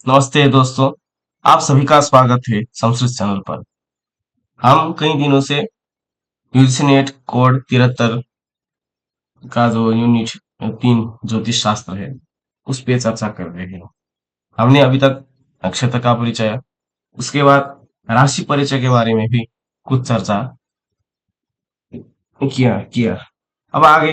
नमस्ते दोस्तों, आप सभी का स्वागत है संस्कृत चैनल पर। हम कई दिनों से यूजीसी नेट कोड 73 का जो यूनिट 3 ज्योतिष शास्त्र है, उस पे चर्चा कर रहे हैं। हमने अभी तक नक्षत्र का परिचय, उसके बाद राशि परिचय के बारे में भी कुछ चर्चा किया किया। अब आगे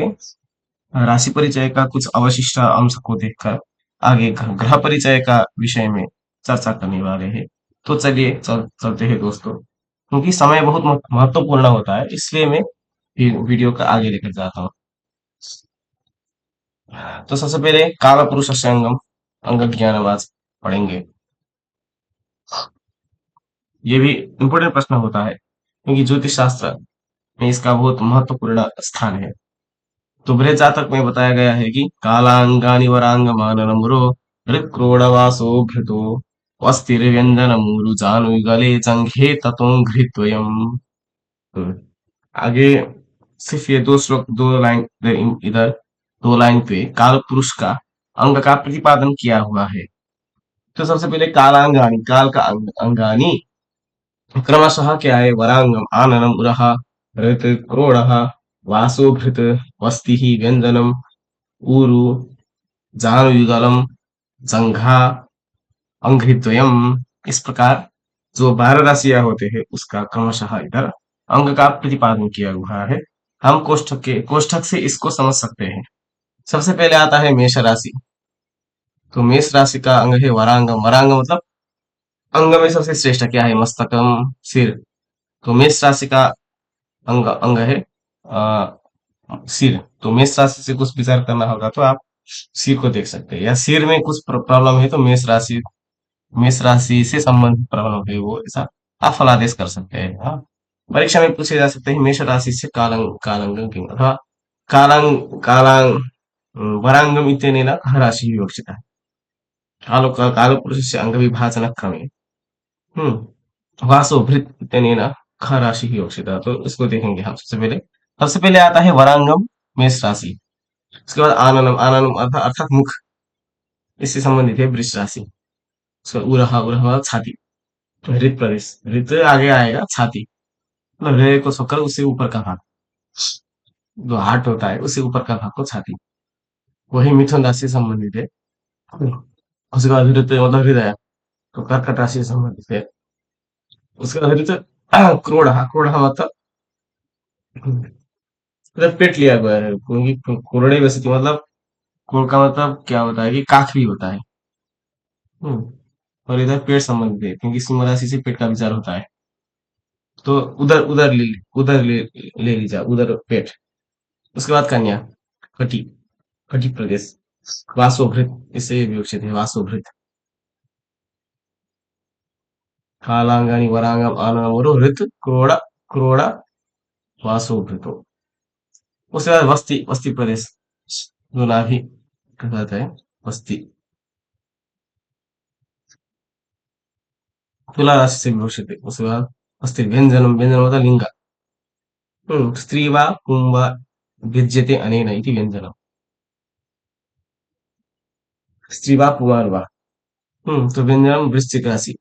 राशि परिचय का कुछ अवशिष्ट अंश को देखकर आगे ग्रह परिचय का विषय में चर्चा करने वाले हैं। तो चलिए चलते हैं दोस्तों, क्योंकि समय बहुत महत्वपूर्ण होता है, इसलिए मैं वीडियो का आगे लेकर जाता हूँ। तो सबसे पहले काल पुरुष अंगम अंग ज्ञानवाद पढ़ेंगे। ये भी इम्पोर्टेंट प्रश्न होता है, क्योंकि ज्योतिष शास्त्र में इसका बहुत महत्वपूर्ण स्थान है। तो बृहद जातक में बताया गया है कि कालांगानि वरांग माननमुरो हृक्रोडवासो घृतो अस्थिर्व्यंजनमुरु जानुगले जंघे ततो घृत्वयम्। हम्म, आगे सिर्फ ये दो श्लोक, दो लाइन इधर दो लाइन पे काल पुरुष का अंग का प्रतिपादन किया हुआ है। तो सबसे पहले कालांगानी, काल का अंगानी क्रमशः क्या है? वरांगम आननम उरह हृत क्रोड़ः वासो भृत वस्ति व्यंजनम ऊरु जानुयुगलम जंघा अंघ्रिद्वयम। इस प्रकार जो 12 राशियां होते हैं उसका क्रमशः इधर अंग का प्रतिपादन किया हुआ है। हम कोष्ठक से इसको समझ सकते हैं। सबसे पहले आता है मेष राशि। तो मेष राशि का अंग है वरांगम। वरांग मतलब अंग में सबसे श्रेष्ठ क्या है? मस्तकम, सिर। तो मेष राशि का अंग अंग है सिर। तो मेष राशि से कुछ विचार करना होगा तो आप सिर को देख सकते हैं, या सिर में कुछ प्रॉब्लम है तो मेष राशि से संबंधित प्रॉब्लम है वो, ऐसा आप फलादेश कर सकते हैं। हाँ, परीक्षा में पूछे जा सकते हैं मेष राशि से कालंगम किम अथवा कालांग वरांगम इत्यनेन कः राशिः विवक्षितः। कालपुरुषस्य अंगविभाजनक्रमे वासो भृत इत्यनेन कः राशिः विवक्षितः। तो इसको देखेंगे हम। सबसे पहले आता है वरांगम, मेष राशि। उसके बाद आननम, आननम अर्थात मुख, इससे संबंधित है वृष राशि। उसके बाद उरहा, उरहा मतलब छाती। हृत प्रदेश, हृत आगे आएगा छाती, मतलब हृदय को छोड़कर उससे ऊपर का भाग, जो हार्ट होता है उससे ऊपर का भाग को छाती, वही मिथुन राशि से संबंधित है। उसके बाद हृदय मतलब हृदय, तो कर्कट राशि से संबंधित है। उसके बाद हृदय क्रोड़, क्रोड़ मतलब पेट लिया गया है, क्योंकि कोरड़े वैसे मतलब कोर का मतलब क्या होता है कि काख भी होता है। हम्म, और इधर पेट संबंधित है, क्योंकि सिंह राशि से पेट का विचार होता है। तो उधर उधर ले लीजिए, उधर पेट। उसके बाद कन्या, कटी, कटी प्रदेश, वासोभृत, इससे विवक्षित है वासोभृत। कालांगानी वरांगम आनमरो हृत क्रोड़ा, क्रोड़ा वासोभृतो। उसके बाद वस्ती, वस्ती प्रदेश, जो नाभि कहलाता है वस्ती। तुला राशि से विभूषित है। उसके बाद अस्थिर व्यंजनम, व्यंजन मतलब लिंग। स्त्री वा पुं वा भिद्यते अनेन इति व्यंजनम। स्त्री वा पुमान् वा। तो व्यंजनम वृश्चिक राशि।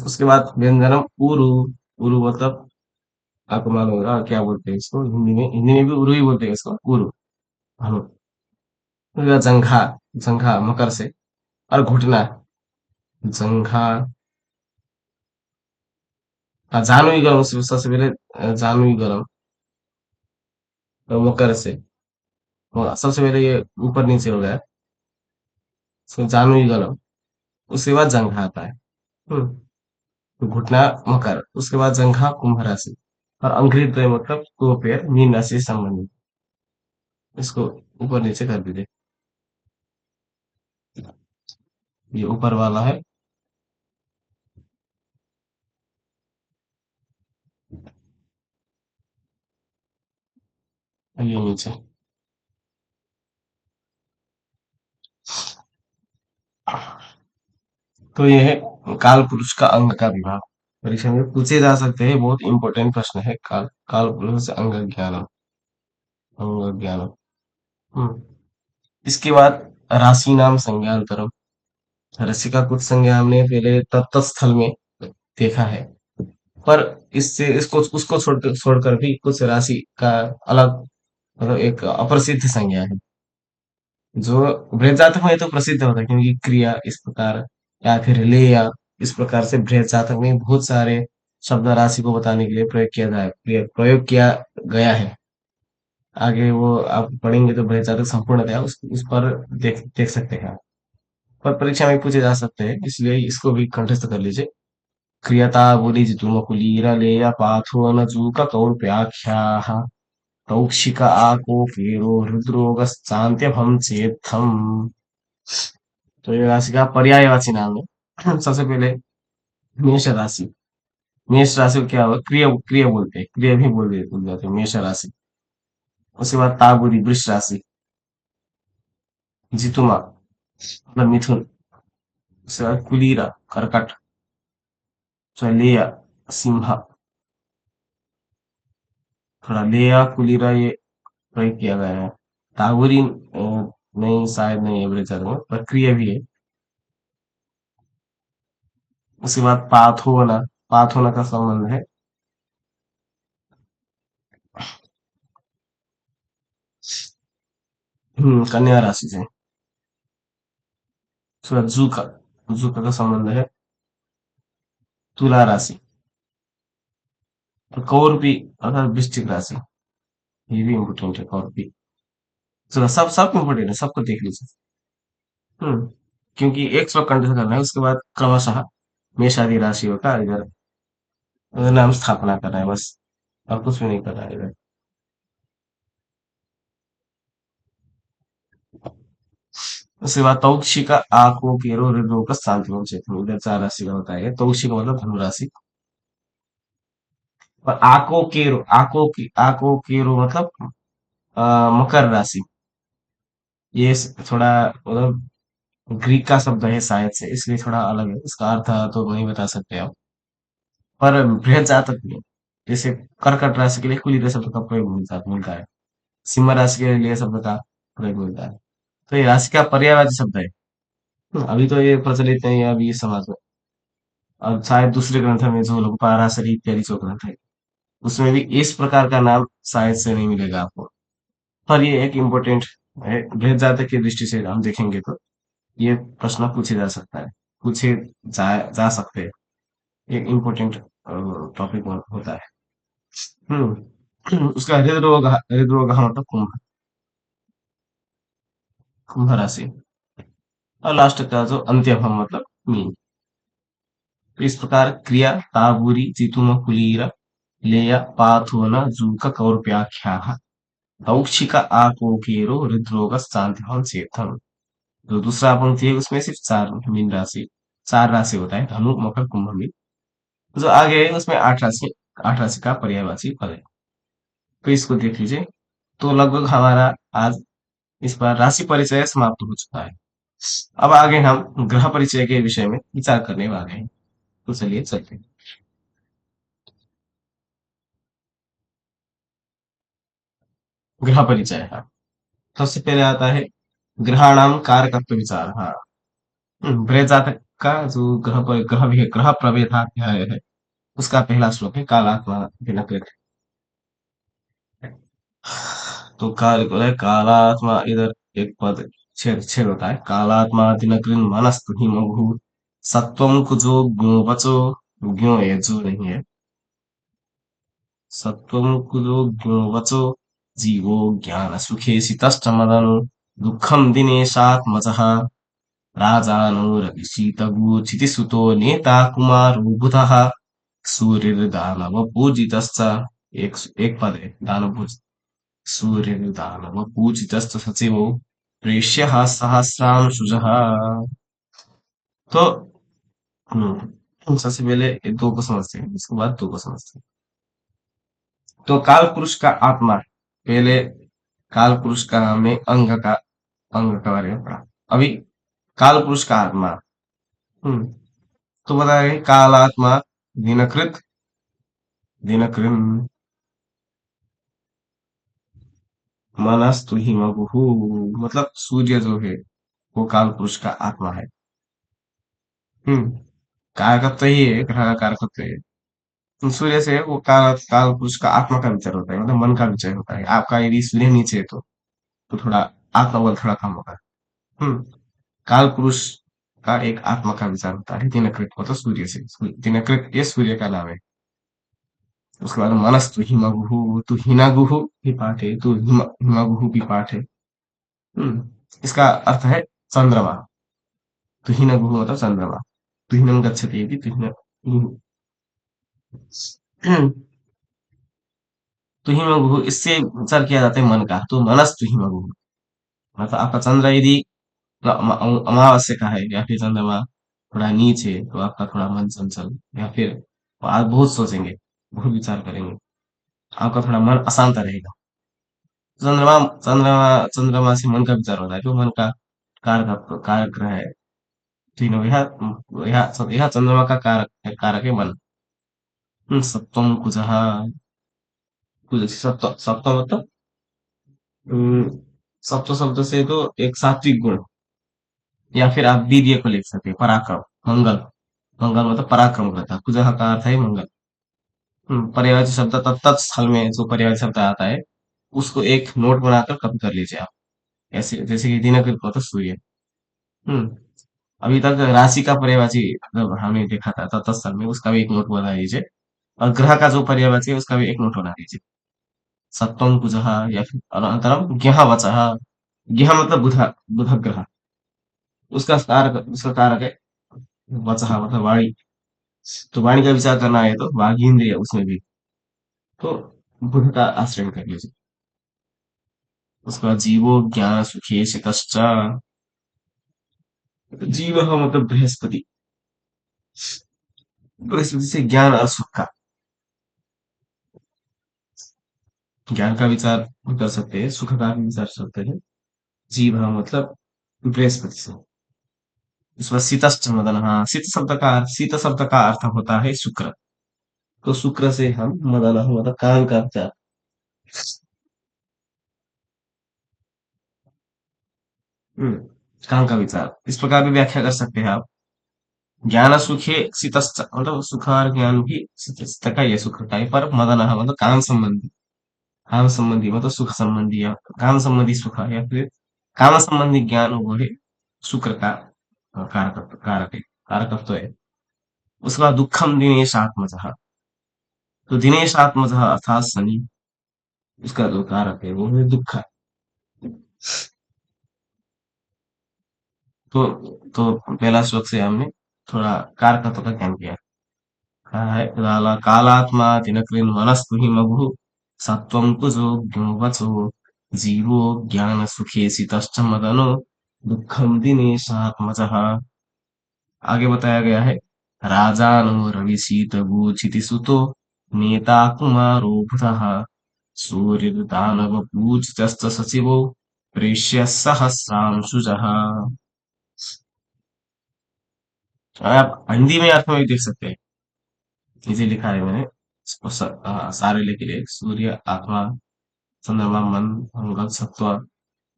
उसके बाद व्यंजनम ऊरु, ऊरु मतलब आपको मालूम होगा क्या बोलते हैं इसको हिंदी में। हिंदी में भी उरु ही बोलते हैं इसको, उरु। हाँ, उसके बाद जंघा, जंघा मकर से। और घुटना, जंघा। जानुई गरम, सबसे पहले जानुई गरम, तो मकर से। सबसे पहले ये ऊपर नीचे हो गया, उसको जानुई गरम। उसके बाद जंघा आता है। हम्म, तो घुटना मकर, उसके बाद जंघा कुंभ राशि। और अंघ्रिद्वय मतलब दो पैर, मीन राशि से संबंधित। इसको ऊपर नीचे कर दीजिए, ये ऊपर वाला है, और ये नीचे। तो ये है काल पुरुष का अंग का विभाग। परीक्षा में पूछे जा सकते हैं, बहुत इंपॉर्टेंट प्रश्न है। काल काल पुरुष से अंग ज्ञानम, अंग ज्ञानम। हम्म, इसके बाद राशि नाम संज्ञान्तरम। रस्सी का कुछ संज्ञा हमने पहले तत्त स्थल में देखा है, पर इससे इसको उसको छोड़कर भी कुछ राशि का अलग मतलब एक अप्रसिद्ध संज्ञा है, जो बृहत में तो प्रसिद्ध होता है, क्योंकि क्रिया इस प्रकार या फिर लेया इस प्रकार से बृहत जातक में बहुत सारे शब्द राशि को बताने के लिए प्रयोग किया गया है। आगे वो आप पढ़ेंगे तो बृहत जातक संपूर्णतया उस पर देख सकते हैं आप। पर परीक्षा में पूछे जा सकते हैं, इसलिए इसको भी कंठस्थ कर लीजिए। क्रियता बुरी जितुम कुलीर लेया पाथो न जूका कौर्प्याख्याः कौक्षिक आको केरो हृद्रोगश्चान्त्यभं चेत्थम। तो ये राशि का पर्यायवाची नाम है। सबसे पहले मेष राशि। मेष राशि को क्या होगा, क्रिय क्रिय बोलते हैं, क्रिय भी बोल जाते हैं मेष राशि। उसके बाद ताबुरी वृष राशि, जितुमा मतलब मिथुन, उसके बाद कुलीरा कर्कट, लेया सिंह। थोड़ा लेया कुलीरा ये प्रयोग किया गया है। ताबुरी नहीं, शायद नहीं है वृषभ में, पर क्रिय भी है। उसके बाद पाथोना, पाथोना का संबंध है कन्या राशि से। उसके बाद जूका, जूका का संबंध है तुला राशि। और कौरपी अर्थात वृश्चिक राशि, ये भी इम्पोर्टेंट है कौरपी। चलो सब सब इम्पोर्टेंट है, सबको देख लीजिए। हम्म क्योंकि एक श्लोक कंटिन्यू करना है, उसके बाद क्रमशः मेष आदि राशियों का इधर नाम स्थापना करना है बस, और कुछ भी नहीं करना है इधर। उसके बाद तौक्षी का आको केरो हृदय का शांति चेतन, इधर चार राशि का होता है। तौक्षी का मतलब धनु राशि। और आको केरो मतलब मकर राशि। ये थोड़ा मतलब ग्रीक का शब्द है शायद से, इसलिए थोड़ा अलग है, इसका अर्थ तो नहीं बता सकते आप। पर बृहत जातक में जैसे कर्कट राशि के लिए कुलीन शब्द का प्रयोग मिलता है। सिंह राशि के लिए शब्द का प्रयोग मिलता है। तो ये राशि का पर्यायवाची शब्द है। अभी तो ये प्रचलित नहीं है अभी इस समाज में। अब शायद दूसरे ग्रंथ में जो लोग पाराशरी इत्यादि जो ग्रंथ है, उसमें भी इस प्रकार का नाम शायद से नहीं मिलेगा आपको। पर ये एक इम्पोर्टेंट है, बृहत जातक की दृष्टि से हम देखेंगे तो ये प्रश्न पूछे जा सकता है, पूछे जा सकते हैं। एक इम्पोर्टेंट टॉपिक होता है। उसका हृदरोग मतलब कुंभ, कुंभ राशि। और लास्ट का जो अंत्यभम मतलब मीन। तो इस प्रकार क्रिया ताबूरी जितुम कुलीर लेया पाथोन जूक कौर्प्याख्या औक्षिक आकोकेरो हृदरोग शांतिभम चेतन। जो दूसरा पंक्ति है उसमें सिर्फ चार मीन राशि, चार राशि होता है, धनु मकर कुंभ मीन। जो आगे है उसमें आठ राशि का पर्यायवाची पद है। तो इसको देख लीजिए। तो लगभग हमारा आज इस बार राशि परिचय समाप्त हो चुका है। अब आगे हम ग्रह परिचय के विषय में विचार करने वाले हैं। तो चलिए चलते हैं। ग्रह परिचय, हाँ। सबसे पहले आता है ग्रहाणाम कारकत्व विचार, हाँ। बृहत जातक का जो ग्रह प्रवेदाध्याय है, उसका पहला श्लोक है कालात्मा दिनकृत। तो काल को है कालात्मा, इधर एक पद छेद छेद होता है। कालात्मा दिनकृन मनस्तु ही मगु सत्वम कुजो ज्ञो बचो, ज्ञो ये जो नहीं है। सत्वं कुलो वचो जीवो ज्ञान सुखे सितश्चमदनु दुःखं दिनेशात्मजः राजानो रविशीतगु क्षितिसुतो नेता कुमारो बुधः सूर्यर्दानव पूजितश्च। एक पद है दानव पूज, सूर्यर्दानव पूजितश्च सचिवो प्रेष्यः सहस्रांशुजः। तो सबसे पहले ये दो को समझते हैं, इसके बाद दो को समझते हैं। तो काल पुरुष का आत्मा, पहले काल पुरुष का हमने अंग के बारे में पढ़ा। अभी काल पुरुष का आत्मा। हम्म तो बताया काल आत्मा दिनकृत दिनकृन मनस्तु ही मगुहु, मतलब सूर्य जो है वो काल पुरुष का आत्मा है। हम्म कारकत्व ही है, ग्रह का कारकत्व है। तो सूर्य से वो काल पुरुष का आत्मा का विचार होता है, मतलब मन का विचार होता है। आपका यदि सूर्य नीचे है तो थोड़ा आत्मबल थोड़ा कम होगा। हम्म काल पुरुष का एक आत्मा का विचार होता है, दिनकृत मतलब सूर्य से। दिनकृत ये सूर्य का नाम है। उसके बाद मनस्तु हिमगुहु तु हिनागुहु भी पाठ है, तु हिमगुहु भी पाठ है। इसका अर्थ है चंद्रमा। तु हिनगुहु मतलब चंद्रमा। तुहिनम गच्छति इति तुहिन तुहिमगुहु, इससे विचार किया जाता है मन का, तो मनस तुहिमगुहु मतलब आपका चंद्र यदि अमावस्या का है या फिर चंद्रमा थोड़ा नीच है तो आपका थोड़ा मन चंचल, या फिर आप बहुत सोचेंगे, बहुत विचार करेंगे, आपका थोड़ा मन अशांत रहेगा। चंद्रमा चंद्रमा चंद्रमा से मन का विचार होता है, जो मन का कारक ग्रह है। तीनों यह चंद्रमा का कारक है मन। सप्तम कुजः, कुछ सप्तम मतलब हम्म, सप्त शब्द से तो एक सात्विक गुण, या फिर आप वीर्य को लिख सकते हैं, पराक्रम, मंगल। मंगल मतलब पराक्रम करता है, कुजः का अर्थ है मंगल। पर्यायवाची शब्द तत्स्थल में जो पर्यायवाची शब्द आता है उसको एक नोट बनाकर कॉपी कर लीजिए आप। ऐसे जैसे कि दिनकृत मतलब सूर्य। हम्म अभी तक राशि का पर्यायवाची अगर हमने देखा था तत्स्थल में, उसका भी एक नोट बना लीजिए। और ग्रह का जो पर्यायवाची है उसका भी एक नोट बना लीजिए। सत्वं कुजः, या फिर अनंतरम ज्ञः वचः। ज्ञः मतलब बुध ग्रह। उसका कारक है वचः मतलब वाणी। तो वाणी का विचार करना है तो वागींद्रिय उसमें भी, तो बुध का आश्रय कर लीजिए। उसके बाद जीवो ज्ञान सुखे शितश्च। जीव मतलब बृहस्पति। बृहस्पति से ज्ञान और सुख का, ज्ञान का विचार भी कर सकते हैं, सुख का भी विचार कर सकते हैं। जीव मतलब बृहस्पति से। उसमें शीतश्च मदन, हाँ शीत शब्द का अर्थ होता है शुक्र। तो शुक्र से हम मदन मतलब काम का विचार। हम्म, काम का विचार इस प्रकार भी व्याख्या कर सकते हैं आप। ज्ञान सुखे शीतश्च मतलब सुख और ज्ञान भी शीत का ही है, सुख का ही, पर मदन मतलब काम संबंधी। काम संबंधी मतलब सुख संबंधी, या काम संबंधी सुख, या फिर काम संबंधी ज्ञान वो है शुक्र का कारकत्व है। उसके बाद दुखम दिनेश आत्मजः। तो दिनेश आत्मजः अर्थात शनि, उसका जो कारक है वो है दुख। तो पहला श्लोक से हमने थोड़ा कारकत्व का ज्ञान किया। कहा है कालात्मा दिनकृन् मनस्तु हि मगुः सत्त्वं कुजो ज्ञो जीवो ज्ञान सुखे सितश्च मदनो दुःखं दिनेशात्मजः। आगे बताया गया है राजानो रविशीतगोचितिसुतो नेता कुमारो बुधः सूर्यदानवपूजितश्च सचिवो प्रेष्यः सहस्रांशुजः। आप हिंदी में अर्थ में भी देख सकते हैं, नीचे लिखा है मैंने। सारे लिख लिए, सूर्य आत्मा, चंद्रमा मन, मंगल सत्व,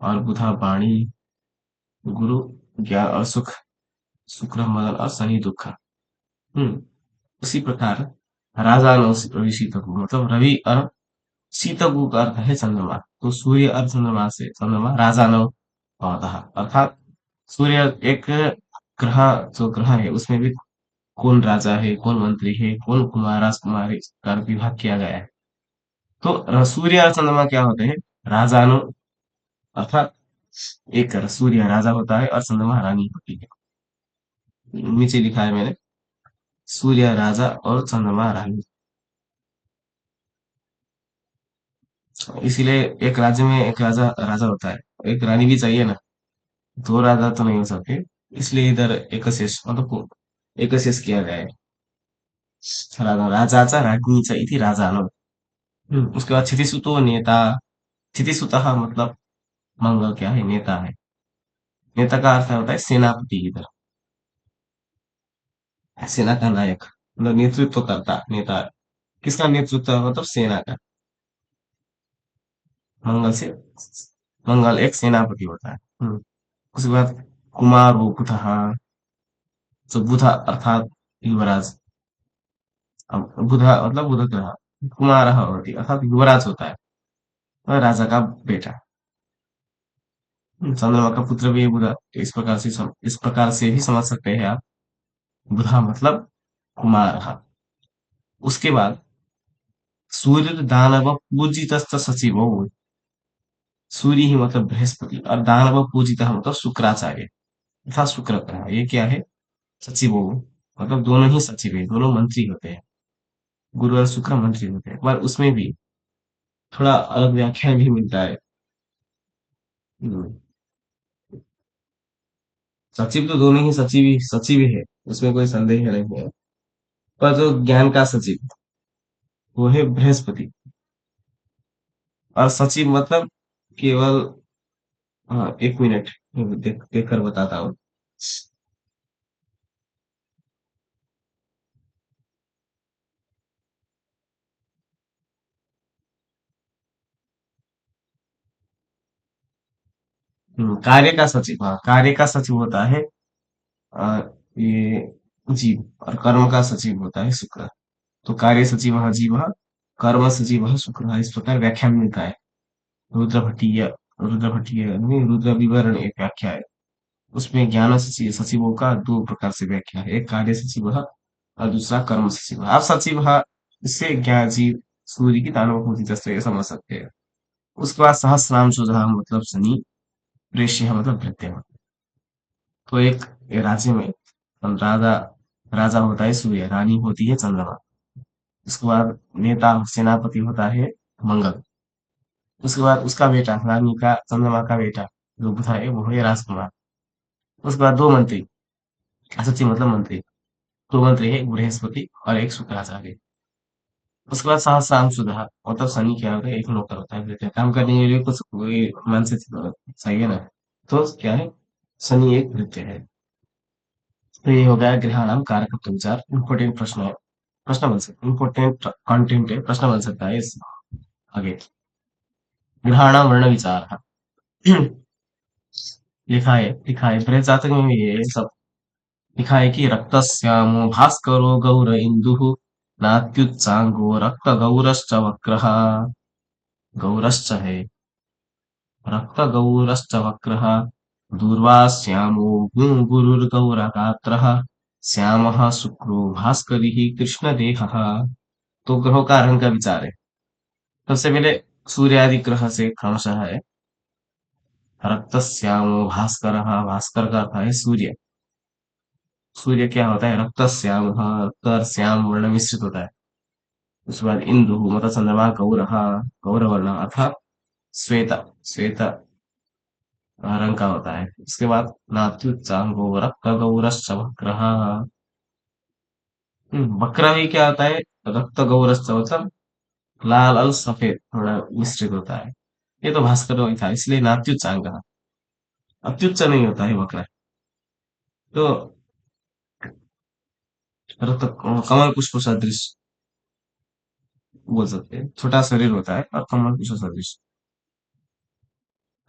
और बुधा वाणी, गुरु ज्ञान और सुख, शुक्र मदन और शनि दुख। हम्म उसी प्रकार राजा रवि शीतगु मतलब रवि और शीतगु का अर्थ है चंद्रमा। तो सूर्य और चंद्रमा से चंद्रमा राजा नव भवतः, अर्थात सूर्य एक ग्रह, जो ग्रह है उसमें भी कौन राजा है, कौन मंत्री है, कौन कुमार राजकुमार है, इसका विभाग किया गया है। तो सूर्य और चंद्रमा क्या होते हैं, राजानु, अर्थात एक सूर्य राजा होता है और चंद्रमा रानी होती है। नीचे लिखा है मैंने, सूर्य राजा और चंद्रमा रानी। इसीलिए एक राज्य में एक राजा राजा होता है, एक रानी भी चाहिए ना। दो राजा तो नहीं हो सकते, इसलिए इधर एकशेष मतलब एकशेष किया गया है। राजा राजाचा राज्ञीचा इति राजानो। उसके बाद क्षितिसुतो नेता। क्षितिसुतः मतलब मंगल क्या है, नेता है। नेता का अर्थ होता है सेनापति, इधर सेना का नायक मतलब नेतृत्व करता नेता। किसका नेतृत्व मतलब सेना का। मंगल से, मंगल एक सेनापति होता है। उसके बाद कुमार वो कुतः, तो बुधा अर्थात युवराज। अब बुधा मतलब बुध ग्रह, कुमार होती अर्थात युवराज होता है, और राजा का बेटा। चंद्रमा का पुत्र भी है बुधा, तो इस प्रकार से भी समझ सकते हैं आप। बुधा मतलब कुमार। उसके बाद सूर्य दानव पूजित सचिव, सूर्य ही मतलब बृहस्पति, और दानव पूजित मतलब शुक्राचार्य तथा शुक्र ग्रह, ये क्या है, सचिव, मतलब दोनों ही सचिव है, दोनों मंत्री होते हैं। गुरु और शुक्र मंत्री होते हैं, पर उसमें भी थोड़ा अलग व्याख्या भी मिलता है। हम्म, सचिव तो दोनों ही सचिव ही है, उसमें कोई संदेह नहीं है। पर जो ज्ञान का सचिव, वो है बृहस्पति। और सचिव मतलब केवल, हाँ एक मिनट, देख कर बताता हूँ। कार्य का सचिव, हाँ कार्य का सचिव होता है ये जीव, और कर्म का सचिव होता है शुक्र। तो कार्य सचिव जीव, कर्म सचिव शुक्र, इस प्रकार व्याख्या में मिलता है। रुद्र भट्टीय, रुद्र भट्टीय नहीं, रुद्र विवरण एक व्याख्या है। उसमें ज्ञान सचिवों का दो प्रकार से व्याख्या है, एक कार्य सचिव और दूसरा कर्म सचिव। आप सचिव इससे ज्ञान जीव सूर्य की दानव होती तस्वीर समझ सकते हैं। उसके बाद सहस्राम सुधा मतलब शनि, प्रेष्य मतलब भृत्य। तो एक राज्य में राजा राजा होता है सूर्य, रानी होती है चंद्रमा। उसके बाद नेता सेनापति होता है मंगल। उसके बाद उसका बेटा, रानी का चंद्रमा का बेटा जो बुध है, वो है राजकुमार। उसके बाद दो मंत्री, सचिव मतलब मंत्री, दो मंत्री है, एक बृहस्पति और एक शुक्राचार्य। उसके बाद सहस्राम सुधा मतलब शनि क्या होता है, एक नौकर होता है, कहते हैं काम करने के लिए कुछ कोई मन से सही है ना। तो क्या है, शनि एक नृत्य है। तो ये हो गया ग्रहणाम कारकत्व विचार, इंपॉर्टेंट प्रश्न है, प्रश्न बन सकता है, इंपॉर्टेंट कंटेंट है, प्रश्न बन सकता है इस आगे। ग्रहणाम वर्ण विचार लिखा है बृहत जातक में भी ये सब लिखा है कि रक्तस्यामो भास्करो गौर इंदुः नात्युत्सांगो रक्त गौरश्च वक्रः, गौरश्च है, रक्त गौरश्च वक्रः, दूर्वाश्यामो गुरुर्गौरगात्रः, श्यामः शुक्रो भास्करिः कृष्णदेहः। तो ग्रहों का रंग का विचार है। सबसे पहले सूर्य आदि ग्रह से क्रमशः है। रक्तस्यामो भास्करः, भास्कर का अर्थ है सूर्य। सूर्य क्या होता है, रक्तस्याम, रक्त और श्याम वर्ण मिश्रित होता है। उसके बाद इंदु मतलब चंद्रमा, गौरः गौरवर्ण अर्थात श्वेत, श्वेत रंग का होता है। उसके बाद नात्युच्चांगो रक्त गौरश्च वक्रः। वक्र भी क्या होता है, रक्त गौरश्च मतलब लाल और सफेद थोड़ा मिश्रित होता है। ये तो भास्कर वही था, इसलिए नात्युच्चांग कहा। अत्युच्च नहीं होता है वक्र। तो रक्त कमल पुष्प सदृश बोल सकते हैं, छोटा शरीर होता है और कमल पुष्प सदृश।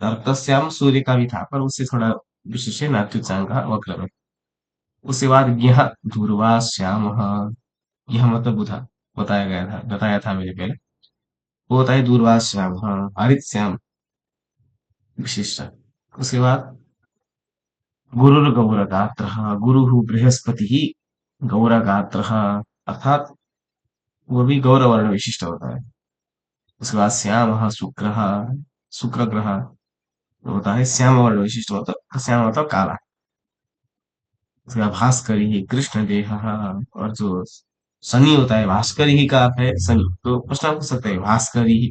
रक्तश्याम सूर्य का भी था, पर उससे थोड़ा विशेष है, नात्युच्चांग कहा वक्र में। उसके बाद यह ध्रुवा श्याम, यह मतलब बुधा, बताया था मैंने पहले। वो होता है दूरवा श्याम, हरित श्याम विशिष्ट। उसके बाद गुरुर्गौरगात्रः, गुरुः बृहस्पतिः, गौरगात्रः अर्थात वो भी गौरवर्ण विशिष्ट होता है। उसके बाद श्यामः शुक्रः, शुक्र ग्रह होता है श्याम वर्ण विशिष्ट, मतलब श्याम मतलब काला। उसके बाद भास्करी ही कृष्ण देह, और जो शनि होता है, भास्करी ही का अर्थ है शनि। तो प्रश्न पूछ सकते हैं भास्करी ही,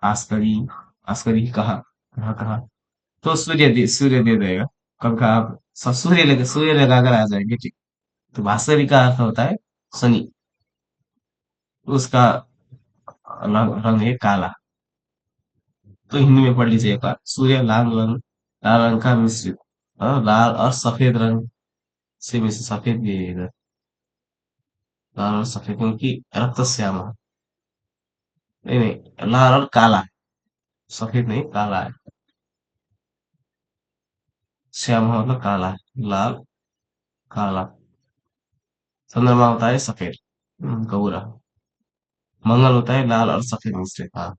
भास्करी, भास्करी ही कहा, कहाँ कहा। तो सूर्य दे देगा, कब कहा आप सूर्य लगाकर आ जाएंगे, ठीक। तो भास्करी का अर्थ होता है शनि। उसका रंग है काला। तो हिंदी में पढ़ लीजिए एक बार, सूर्य लाल रंग का मिश्रित, लाल और सफेद रंग से मिश्रित, सफेद भी है इधर, लाल और सफेद क्योंकि रक्त श्यामा, नहीं नहीं, लाल और काला, सफेद नहीं काला है। श्यामा मतलब काला है, लाल काला। चंद्रमा होता है सफेद, गौरा। मंगल होता है लाल और सफेद मिश्रित। हाँ,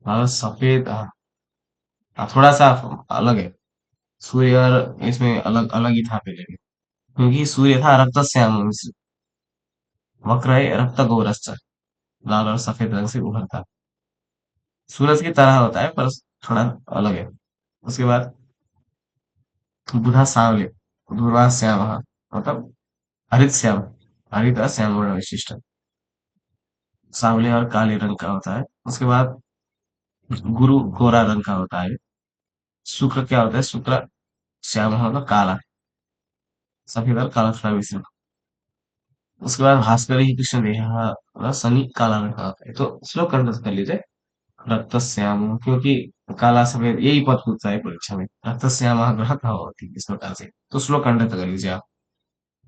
हाँ सफेद, हाँ। हाँ, थोड़ा सा अलग है। सूर्य और इसमें अलग अलग ही था पहले भी, क्योंकि सूर्य था रक्त श्याम मिश्रित, वक्र है रक्त गौरश्च, लाल और सफेद रंग से उभरता। सूरज की तरह होता है पर थोड़ा अलग है। उसके बाद बुधा सांवले, ध्रुवा श्याम, मतलब हरित श्याम, हरित और श्याम वर्ण विशिष्ट, सांवले और काले रंग का होता है। उसके बाद गुरु गोरा रंग का होता है। शुक्र क्या होता है? शुक्र श्याम मतलब काला, सफेद और काला थोड़ा मिश्रित। उसके बाद भास्कर ही कृष्ण देह, मतलब शनि काला रंग का होता है। तो श्लोक कंठस्थ कर लीजिए। रक्त श्याम, क्योंकि काला सफेद यही पद पूछता है परीक्षा में, रक्त श्याम ग्रह कहाँ होती है इस प्रकार से। तो श्लोक कंठस्थ कर लीजिए आप।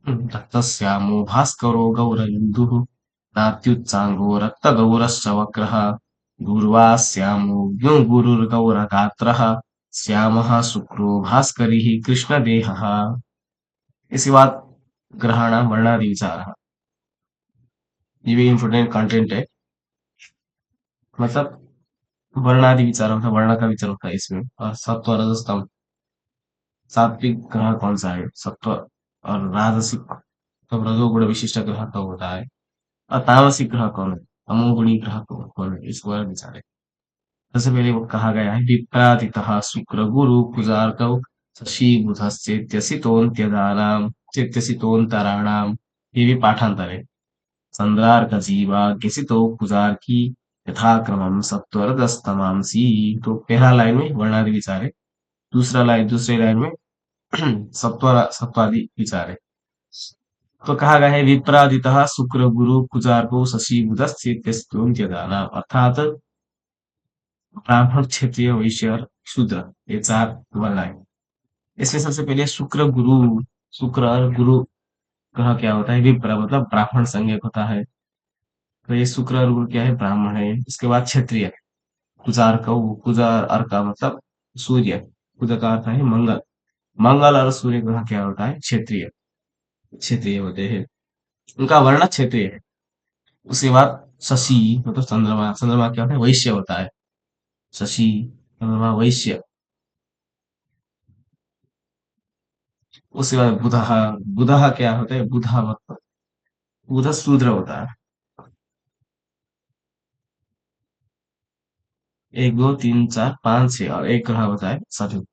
रक्त श्यामो भास्करो गौरबिंदु, नात्युच्चांगो रक्त गौरश्च वक्रः, गुर्वा श्यामो गुरुर्गौरगात्रः, श्यामः शुक्रो भास्करिः कृष्णदेहः। इसके बाद ग्रहण वर्णादि विचार, ये भी इंपोर्टेंट कंटेंट है। मतलब वर्णादि विचार होता है, वर्ण का विचार होता है इसमें। और सत्व रजस तम, सात्विक ग्रह कौन सा है? सत्व। और राजसिक, तो रजोगुण विशिष्ट ग्रह कौन होता है? और तामसिक ग्रह कौन है? तमोगुणी ग्रह कौन है? इसके बारे में विचार है। सबसे पहले वो कहा गया है विप्रादितः शुक्र गुरु कुजार्कौ शशि बुधश्चेत्यसितोन्त्यदानाम चेत्यसितोन्तराणाम। ये भी पाठांतर है। चंद्रार्क जीवा ग्यसितो कुजार्की यथाक्रमम सत्वरजस्तमांसी। तो पहला लाइन में वर्णादि विचार है। दूसरे लाइन में सत्वादि विचार है। तो कहा गया है विप्रादितः शुक्र गुरु कुजार्को शशि बुधश्चेत्यसितोन्त्यदानाम, अर्थात ब्राह्मण क्षत्रिय वैश्य और शूद्र, ये चार वर्ण है। इसमें सबसे पहले शुक्र गुरु। शुक्र और गुरु ग्रह क्या होता है? विप्र मतलब ब्राह्मण संज्ञक होता है। तो ये शुक्र और गुरु क्या है? ब्राह्मण है। इसके बाद क्षत्रिय, कुजार का कुजार अर्क का मतलब सूर्य, कुज का अर्थ है मंगल। मंगल और सूर्य ग्रह क्या होता है? क्षेत्रीय, क्षेत्रीय होते हैं। उनका वर्ण क्षेत्रीय है। उसके बाद शशि मतलब चंद्रमा, चंद्रमा क्या होता है? वैश्य होता है। शशि, चंद्रमा, वैश्य। उसके बाद बुधः, बुधः क्या होता है? बुधा मतलब बुध शूद्र होता है। एक दो तीन चार पांच छह, और एक ग्रह होता है शनि।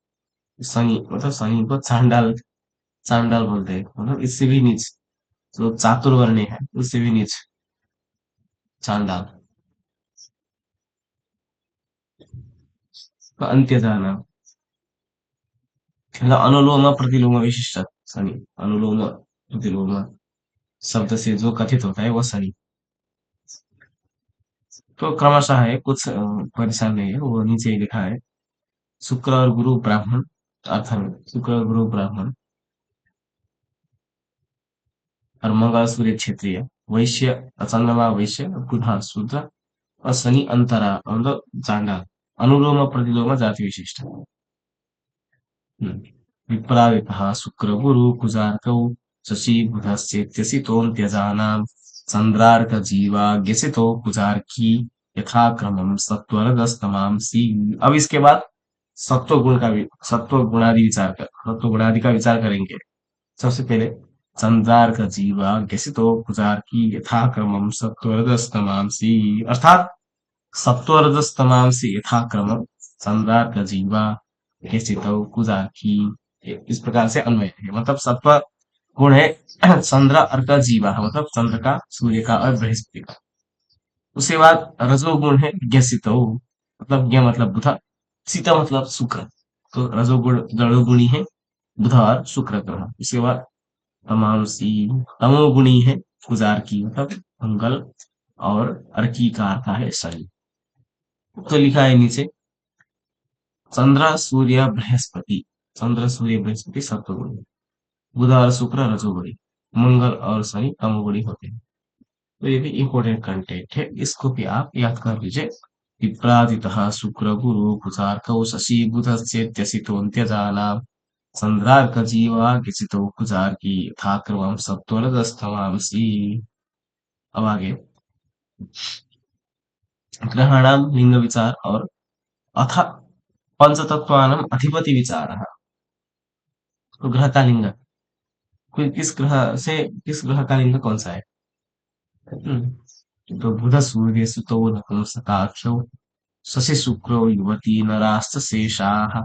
शनि मतलब शनि को चांडाल, चांडाल बोलते हैं, मतलब इससे भी नीच, जो चातुर्वर्ण्य है उससे भी नीच, चांडाल। तो अंत्य जाना, मतलब अनुलोम प्रतिलोम विशिष्ट शनि, अनुलोम प्रतिलोम शब्द से जो कथित होता है वो शनि। तो क्रमशः है, कुछ परेशान नहीं है, वो नीचे ही लिखा है। शुक्र और गुरु ब्राह्मण, अर्थ में शुक्र और गुरु ब्राह्मण, और मंगल सूर्य क्षेत्रीय, वैश्य चंद्रमा वैश्य, बुध शूद्र, और शनि अंतरा मतलब चांडाल। अनुलोम प्रतिलोम जाति विशिष्ट। विप्रादितः शुक्र गुरु कुजार्कौ शशि बुधश्चेत्यसितोऽन्त्यजानां चन्द्रार्क जीवा ग्यसितो कुजार्की यथाक्रमम सत्वरजस्तमांसी। अब इसके बाद सत्व गुण का भी, सत्व गुणादि विचार कर, सत्व गुणादि का विचार करेंगे। सबसे पहले चंद्रार्क जीवा ग्यसितो कुजार्की यथाक्रमम सत्वरजस्तमांसी, अर्थात सत्वरजस्तमांसी यथाक्रमम चंद्रार्क जीवा स्थितौ कुजाकी। इस प्रकार से अन्वय है। मतलब सत्व गुण है चंद्र अर्क जीवा, मतलब चंद्र का, सूर्य का और बृहस्पति का। उसके बाद रजोगुण है ज्ञसितौ, मतलब ज्ञ मतलब बुध, सीता मतलब शुक्र। तो रजोगुण रजोगुणी है बुध और शुक्र ग्रह। उसके बाद तमांसी, तमोगुणी है कुजार की, मतलब मंगल, और अर्की का अर्थ है शनि। तो लिखा है नीचे चंद्र सूर्य बृहस्पति, चंद्र सूर्य बृहस्पति सप्तगुणी, बुध और शुक्र रजोगुणी, मंगल और शनि तमोगुणी होते हैं। तो ये भी इंपॉर्टेंट कंटेंट है, इसको भी आप याद कर लीजिए। विप्रादितः शुक्र गुरु कुचार्कौ शशि बुधश्चेत्यसितोऽन्त्यजानां संद्रार्क जीवा किसितो कुजार की था क्रमम सत्वरजस्तवांसी। अब आगे ग्रहाणाम लिंग विचार और अथ पंचतत्वानाम अधिपति विचार। तो ग्रह का लिंग, कोई किस ग्रह का लिंग कौन सा है? तो बुध सूर्य सुतो नपुंसकाख्यो शशि शुक्रो युवती नराश्च शेषाः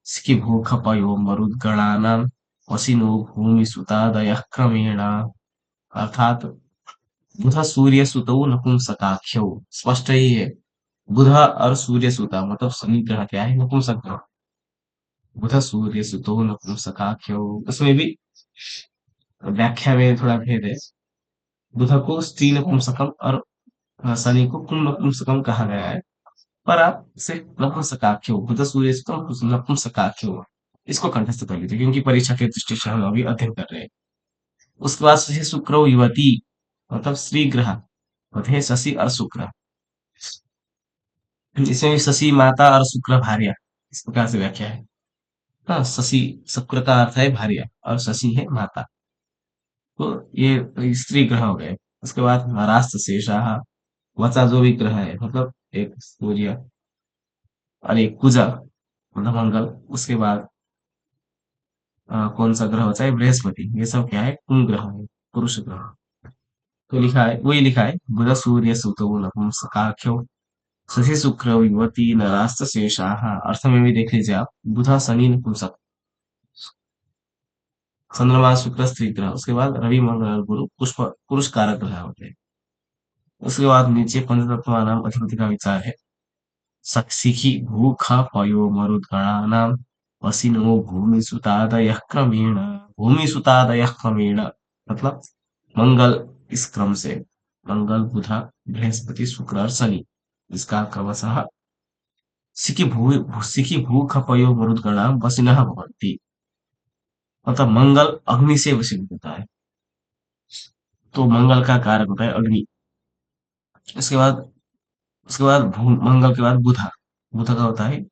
सिकिभूखपयो मरुद्गणानां वसिनो भूमि सुतादयः क्रमेण। अर्थात बुध सूर्य सुतो नपुंसकाख्यो, स्पष्ट ही है। बुध और सूर्य सुता मतलब शनि ग्रह क्या है? नपुंसक ग्रह। बुध सूर्य सुतो नपुंसकाख्यो, उसमें भी व्याख्या में थोड़ा भेद है। बुध को स्त्री नपुंसकम और शनि को पुंस नपुंसकम कहा गया है। पर आप सिर्फ नपुंसकाख्यो बुध सूर्य तो नपुंसकाख्यो इसको कंठस्थ कर लीजिए, क्योंकि परीक्षा के दृष्टि से हम अभी अध्ययन कर रहे हैं। उसके बाद शशि शुक्र युवती मतलब स्त्री ग्रह होते हैं शशि और शुक्र। इसमें भी शशि माता और शुक्र भार्या, इस प्रकार से व्याख्या है। हाँ, शशि शुक्र का अर्थ है भार्या और शशि है माता। तो ये स्त्री ग्रह हो गए। उसके बाद राष्ट्र शेषाह, वचा जो भी ग्रह है मतलब एक सूर्य और एक कुजा मतलब मंगल। उसके बाद कौन सा ग्रह होता है? बृहस्पति। ये सब क्या है? कुंभ ग्रह है, पुरुष ग्रह। तो लिखा है, वही लिखा है, बुध सूर्य सुतो नपुंसकाख्यो शशि शुक्र युवती नरास्त शेषाः। अर्थ में भी देख लीजिए आप, बुध शनि नपुंसक, चंद्रमा शुक्र स्त्री ग्रह। उसके बाद रवि मंगल गुरु पुष्प पुरुष कारक ग्रह होते हैं। उसके बाद नीचे पंचतत्वानाम अधिपति का विचार है। सखी भू ख पयो मरुद्गणानां वसिनो भूमि सुतादयः क्रमेण। भूमि सुतादयः क्रमेण मतलब मंगल, इस क्रम से मंगल बुध बृहस्पति शुक्र और शनि, इसका क्रमशः सिखी भू खपयो मरुद्गणां वसिनः भवन्ति। मतलब मंगल अग्नि से वशीभूत होता है, तो मंगल का कारक होता है अग्नि। उसके बाद मंगल के बाद बुध। बुध का होता है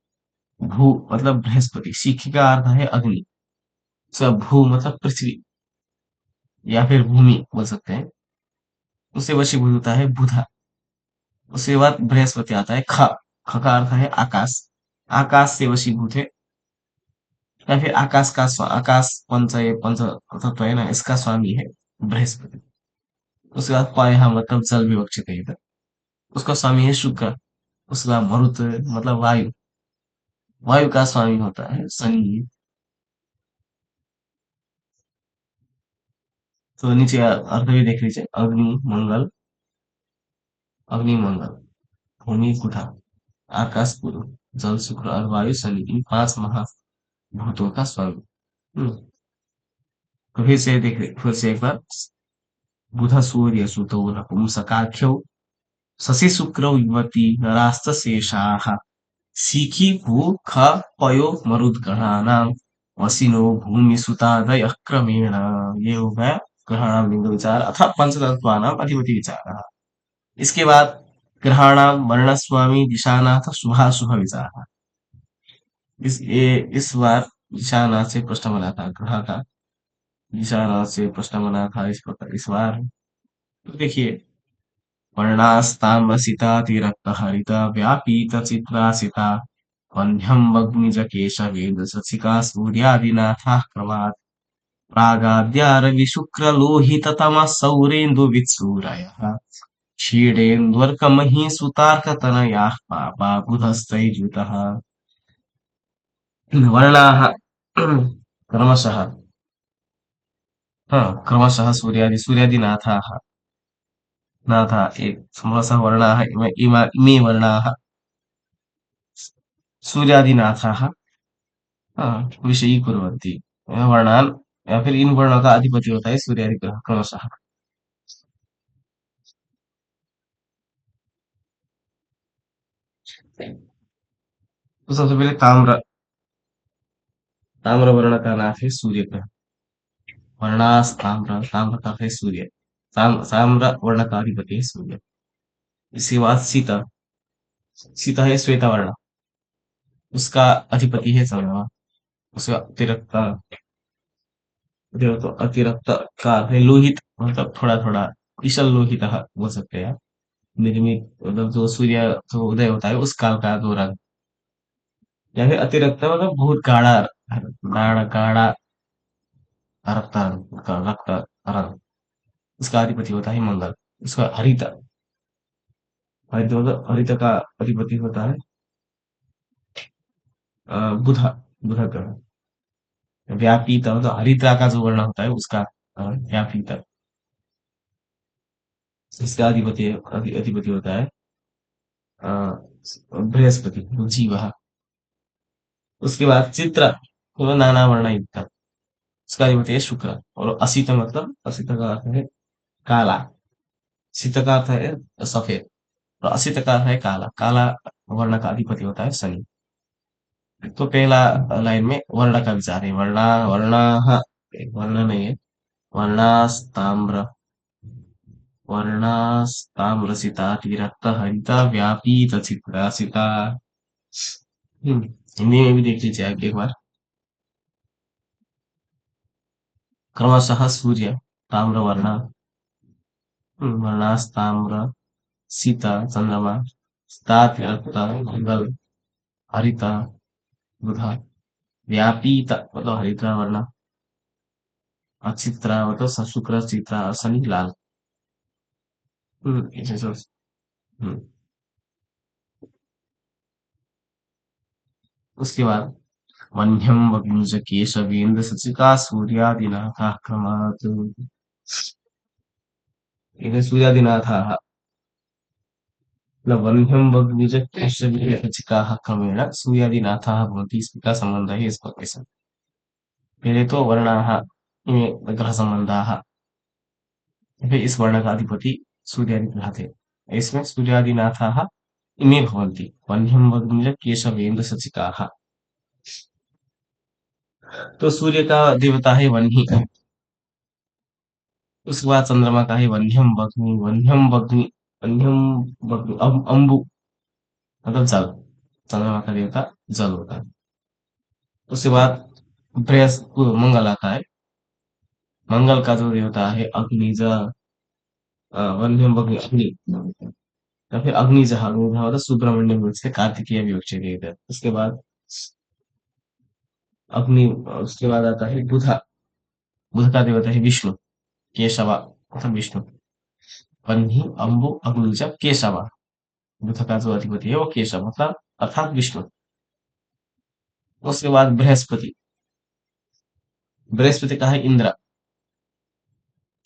भू मतलब बृहस्पति। सीखी का अर्थ है अग्नि। उसका भू मतलब पृथ्वी या फिर भूमि बोल सकते हैं, उससे वशीभूत होता है बुधा। उसके बाद बृहस्पति आता है ख। ख का अर्थ है आकाश। आकाश से वशीभूत है, या फिर आकाश पंच तत्व है ना, इसका स्वामी है बृहस्पति। उसके बाद पय मतलब जल विवक्षित है इधर, उसका स्वामी है शुक्र। उसके बाद मरुत मतलब वायु, वायु का स्वामी होता है शनि। तो नीचे अर्थ भी देख लीजिए, अग्नि मंगल, भूमि बुधा, आकाश गुरु, जल शुक्र और वायु शनि, इन पांच महाभूतों का स्वामी। हम्म, तो फिर से एक बार, बुध सूर्य सुतो नपुंसकाख्यौ शशि शुक्रौ युवती नरास्त शेषाः सीखी भू ख पयो मरुद्गणानां वसिनो भूमि सुतादयः क्रमेण। ये हो गया ग्रहाणाम लिंग विचार अथा पंचतत्वानाम अधिपति विचार। इसके बाद ग्रहाणाम वर्णस्वामी दिशानाथ शुभाशुभ विचार। इस बार दिशानाथ से प्रश्न बना था ग्रह का, दिशानाथ से प्रश्न बना था इस प्रकार इस बार। तो देखिए, वर्णास्ताम्रसितातिरक्तहरिता व्यापीतचित्रासिता वह्न्यमग्निजकेशवेदशशिखा सूर्यादिनाथाः क्रमात् प्रागाद्या रविशुक्रलोहिततमः सौरेन्दुवित्सूरयः क्षीणेन्द्वर्कमहीसुतार्कतनयाः पापा बुधस्तैर्युतः। वर्णाः क्रमशः, हाँ क्रमशः सूर्यादिनाथाः नाथः एक क्रमशः वर्णाः इमे वर्णाः सूर्यादिनाथाः विषयी कुर्वन्ति। यह वर्णान या फिर इन वर्णों का अधिपति होता है सूर्यादि ग्रह क्रमशः। तो सबसे पहले ताम्र वर्ण का नाम है सूर्य ग्रह। वर्णास ताम्र, ताम्र का है सूर्य। ताम्र वर्ण का अधिपति है सूर्य। इसके बाद सीता, सीता है श्वेता वर्ण, उसका अधिपति है चंद्रमा। उसका अतिरिक्त अतिरिक्त अतिरिक्त काल है लोहित, मतलब थोड़ा थोड़ा ईशल लोहित बोल सकते हैं आप। निर्मित मतलब जो सूर्य जो उदय होता है उस काल का जो रंग, या फिर अतिरिक्त मतलब बहुत गाढ़ा, गाढ़ा गाढ़ा रक्त रंग का रक्त रंग, इसका अधिपति होता है मंगल। इसका हरित, हरित मतलब हरित का अधिपति होता है बुध, बुध ग्रह। व्यापीत मतलब हरिद्रा का जो वर्ण होता है उसका व्यापीत, इसका अधिपति अधिपति होता है अ, बृहस्पति, जीव। उसके बाद चित्र मतलब नाना वर्ण युक्त, उसका अधिपति है शुक्र। और असित मतलब, असित का अर्थ है काला, शीत का अर्थ है सफेद, और असित का अर्थ है काला, काला वर्ण का अधिपति होता है शनि। तो पहला लाइन में वर्ण का विचार है, वर्ण, वर्ण नहीं है, वर्णास्ताम्र, वर्णास्ताम्रसिता तिरक्त हरित व्यापीत चित्रासिता। हिंदी में भी देख लीजिए आप एक बार। क्रमशः सूर्य, ताम्रवर्ण, वर्णास्ताम्र, सीता चंद्रमा, स्ता तिरक्त मंगल, हरित बुध, व्यापीत मतलब हरिद्रा वर्ण, अचित्रा मतलब शुक्र चित्रा और शनि लाल। ऐसे सब। हम्म, उसके बाद वन्यम वग्निज केशवेन्द्र सचिका सूर्यादिनाथा क्रमात्। इधर सूर्यादिनाथाः मतलब वन्यम वग्निज केशवेन्द्र सचिकाः क्रमेण सूर्यादिनाथाः भवन्ति, इसका संबंध है इस वाक्य से। पहले तो वर्णाः इमे ग्रह संबंधाः, फिर इस वर्ण का अधिपति सूर्यादि ग्रह थे, इसमें सूर्यादिनाथाः इमे भवन्ति वन्यम वग्निज केशवेन्द्र सचिकाः। तो सूर्य का देवता है वन्ही, उसके बाद चंद्रमा का है वन्यम वग्नि, वन्यम वग्नि, वन्यम वग्नि अम्बु मतलब जल, चंद्रमा का देवता जल होता है। उसके बाद मंगल आता है, मंगल का जो देवता है अग्नि, वन्यम वग्नि अग्नि, या फिर अग्निजः, अग्निजः मतलब सुब्रमण्यम से कार्तिकेय विवक्षित है इधर। उसके बाद अग्नि, उसके बाद आता है बुध, बुध का देवता है विष्णु, केशव मतलब विष्णु, वन्ही अम्बु अग्निज केशव, बुध का जो अधिपति है वो केशव मतलब अर्थात विष्णु। उसके बाद बृहस्पति, बृहस्पति का है इंद्र,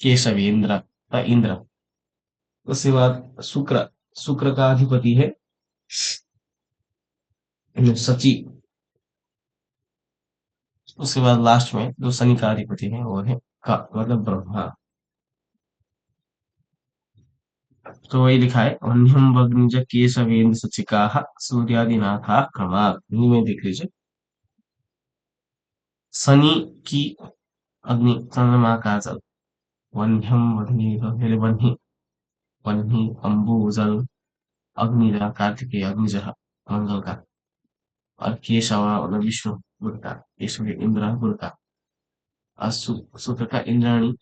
केशवेंद्र का इंद्र। उसके बाद शुक्र, शुक्र का अधिपति है शची। उसके बाद लास्ट में जो शनि का अधिपति है वो है का मतलब ब्रह्मा। तो वही लिखा है वन्यम वग्निज केशवेन्द्र सचिका सूर्यादिनाथा क्रमात्, इन्हीं में देख लीजिए। शनि की अग्नि, चंद्रमा का जल, वन्यम वग्नि पहले वन्ही, वन्ही अम्बु जल, अग्निजा कार्तिकेय अग्निजः मंगल का, और केशव मतलब विष्णु बुध का, केशव इंद्र बुध का, और शुक्र का इंद्राणी,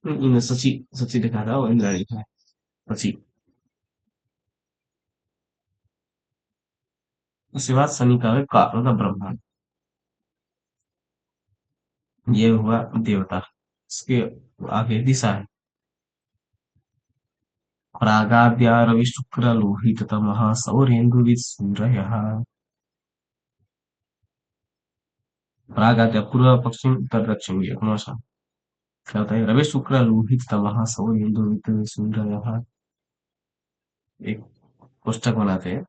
इंद्र सची, सची लिखा था वो इंद्राणी है सची। उसके बाद शनि का है का मतलब ब्रह्मा, ये हुआ देवता। इसके आगे दिशा है प्रागाद्या रवि शुक्र लोहित तमः सौरेन्दुवित् सूरयः। प्रागाद्या पूर्व पश्चिम उत्तर दक्षिण, ये क्रमशः क्या होता है, रवि शुक्र लोहित तमः सौरेन्दुवित् सूरयः। एक कोष्ठक बनाते हैं।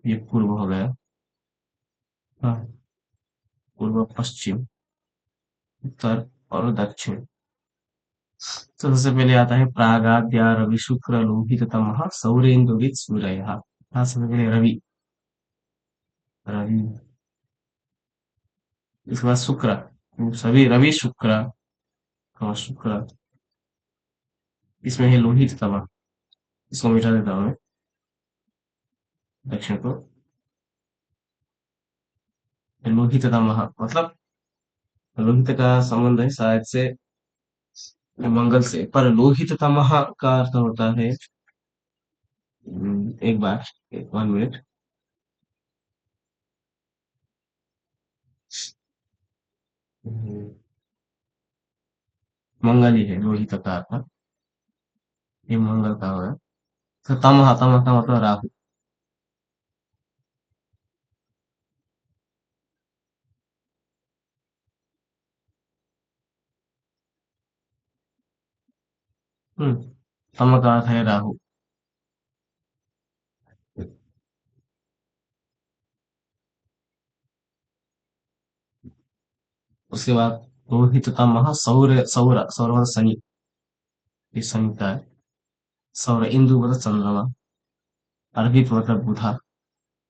ये पूर्व हो गया, हाँ, पूर्व पश्चिम उत्तर और दक्षिण। तो सबसे पहले आता है प्रागाद्या रवि शुक्र लोहित तमः सौरेन्दुवित् सूरयः। हाँ, सबसे पहले रवि, रवि, इसके बाद शुक्र, सभी रवि शुक्र, हाँ, शुक्र, इसमें है लोहित तमह। इसको मिटा देता हूँ मैं, दक्षिण को। लोहित तमह मतलब लोहित का संबंध है शायद से मंगल से, पर लोहित तमह का अर्थ होता है एक बार, 1 मिनट। मंगल ही है लोहित का अर्थ, ये मंगल का होगा। तो तमह, तमह का मतलब राहु। हम्म, तमह का अर्थ है राहु। उसके बाद रोहित तमह सौर, सौर सौर मतलब शनि, ये शनि का है। सौर इंदु मतलब चंद्रमा, अर्भित मतलब बुधा,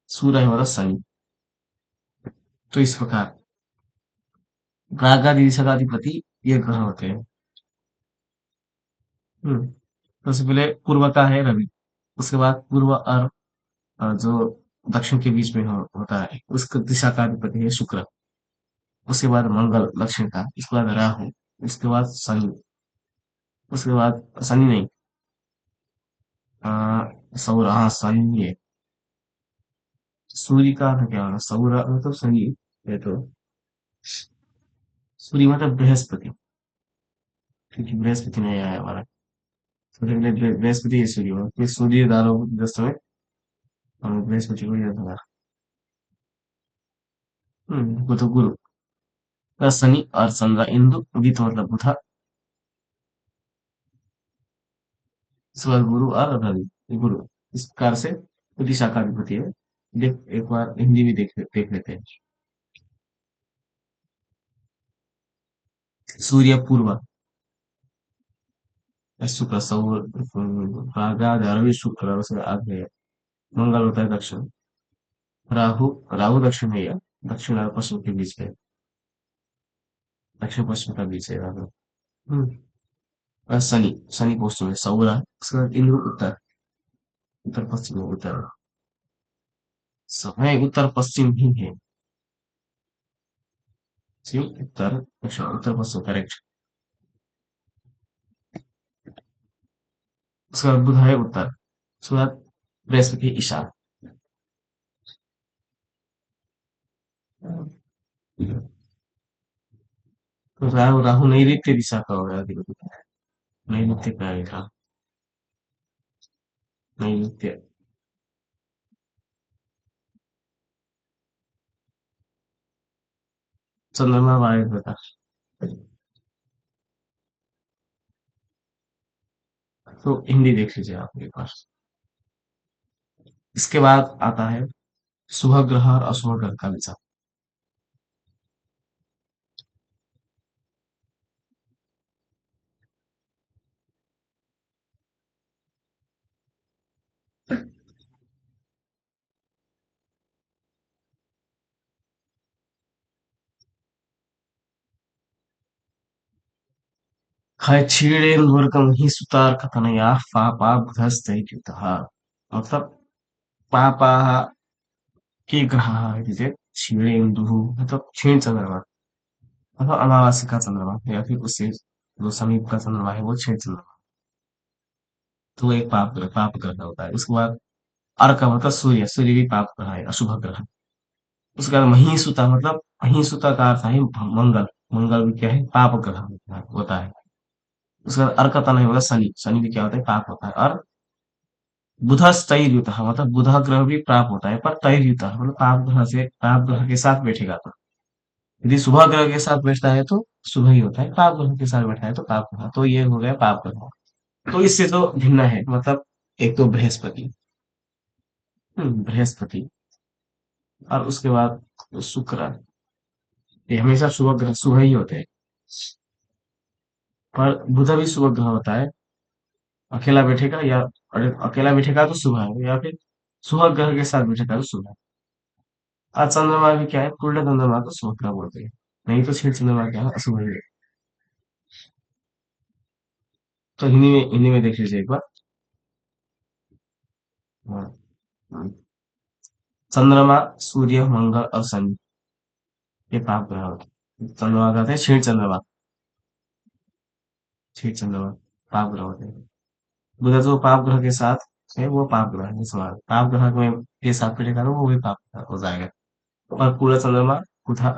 सूर्य मतलब शनि। तो इस प्रकार रागा दिशा का अधिपति ये ग्रह होते हैं। हम्म, सबसे पहले पूर्व का है रवि, उसके बाद पूर्व और जो दक्षिण के बीच में होता है उसका दिशा का अधिपति है शुक्र। उसके बाद मंगल दक्षिण का, उसके बाद राहु, उसके बाद शनि, उसके बाद शनि नहीं, सौर, हाँ शनि है। सूर्य का अर्थ क्या होगा, सौर मतलब शनि है तो, सूर्य मतलब बृहस्पति, क्योंकि बृहस्पति नहीं आया हमारा। सूर्य के लिए बृहस्पति है, सूर्य होगा, फिर सूर्य दानव दस में हम बृहस्पति को याद होगा। वो तो गुरु, प्लस शनि और चंद्र इंदु, उदित मतलब बुधा, इसके बाद गुरु और रवि। गुरु इस प्रकार से दिशा का अधिपति है। देख एक बार हिंदी भी देख लेते हैं। सूर्य पूर्व, शुक्र सौर, रवि शुक्र, उसके आगे मंगल होता है दक्षिण, राहु, राहु दक्षिण है, या दक्षिण और पश्चिम के बीच में, दक्षिण पश्चिम का बीच है राहु। हम्म, और शनि, शनि पश्चिम है, सौरा, उसके बाद इंद्र उत्तर, उत्तर पश्चिम में उत्तर, समय उत्तर पश्चिम ही है। पश्चिम उत्तर दक्षिण, उत्तर पश्चिम करेक्ट। उसके बाद बुध है उत्तर, उसके बाद बृहस्पति ईशान। तो राहु, राहु नैऋत्य दिशा का होगा अधिपति, नैऋत्य का आएगा, नैऋत्य। चंद्रमा वायु का, तो हिंदी देख लीजिए आप एक बार। इसके बाद आता है शुभ ग्रह और अशुभ ग्रह का विचार। है क्षीणेन्दुर्गम ही सुतार कथनया पापा बुधस्तैत्युतः। मतलब पापा के ग्रह है, क्षीणेन्दुः मतलब क्षीण चंद्रमा, मतलब अमावास्या का चंद्रमा, या फिर उससे जो समीप का चंद्रमा है वो क्षीण चंद्रमा, तो वो एक पाप ग्रह होता है। उसके बाद अर्क मतलब सूर्य, सूर्य भी पाप ग्रह है, अशुभ ग्रह। उसके बाद महीसुता मतलब, महीसुता का अर्थ है मंगल, मंगल भी क्या है, पाप ग्रह होता है। उसके बाद अर्क तनय होगा शनि, शनि भी क्या होता है, पाप होता है। और बुधस्तैर्युतः मतलब बुध ग्रह भी पाप होता है, पर तैर्युतः मतलब पाप ग्रह से, पाप ग्रह के साथ बैठेगा तो, यदि शुभ ग्रह के साथ बैठता है तो शुभ ही होता है, पाप ग्रह के साथ बैठा है तो पाप ग्रह, तो ये हो गया पाप ग्रह। तो इससे तो भिन्न है, मतलब एक तो बृहस्पति, बृहस्पति, और उसके बाद शुक्र, ये हमेशा शुभ ग्रह शुभ ही होते हैं। पर बुध भी शुभ ग्रह होता है, अकेला बैठेगा या, अरे अकेला बैठेगा तो शुभ है, या फिर शुभ ग्रह के साथ बैठेगा तो शुभ है। और चंद्रमा भी क्या है, पूर्ण चंद्रमा को शुभ ग्रह बोलते हैं, नहीं तो क्षीण चंद्रमा क्या है, अशुभ ही है। तो हिंदी में देख लीजिए एक बार। हाँ, हाँ। चंद्रमा, सूर्य, मंगल और शनि, ये पाप ग्रह होते हैं। चंद्रमा कहते हैं क्षीण चंद्रमा। क्षीण चंद्रमा पाप ग्रह होते हैं। बुध जो पाप ग्रह के साथ है वो पाप ग्रह है, समान पाप ग्रह में के साथ पड़ेगा ना वो भी पाप ग्रह हो जाएगा। और पूरा चंद्रमा बुधा,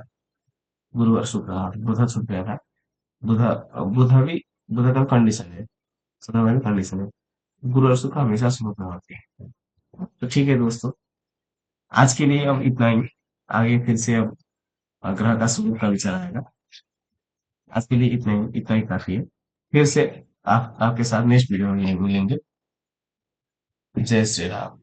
गुरु और शुक्र, हाँ, बुधा छूट गया था। बुधा, बुधा भी, बुधा का कंडीशन है, चंद्रमा भी कंडीशन है। गुरु और शुक्र हमेशा शुभ ग्रह होते हैं। तो ठीक है दोस्तों, आज के लिए अब इतना ही। आगे फिर से अब ग्रह का स्वरूप का विचार आएगा। आज के लिए इतना ही काफी है। फिर से आपके साथ नेक्स्ट वीडियो में मिलेंगे। जय श्री राम।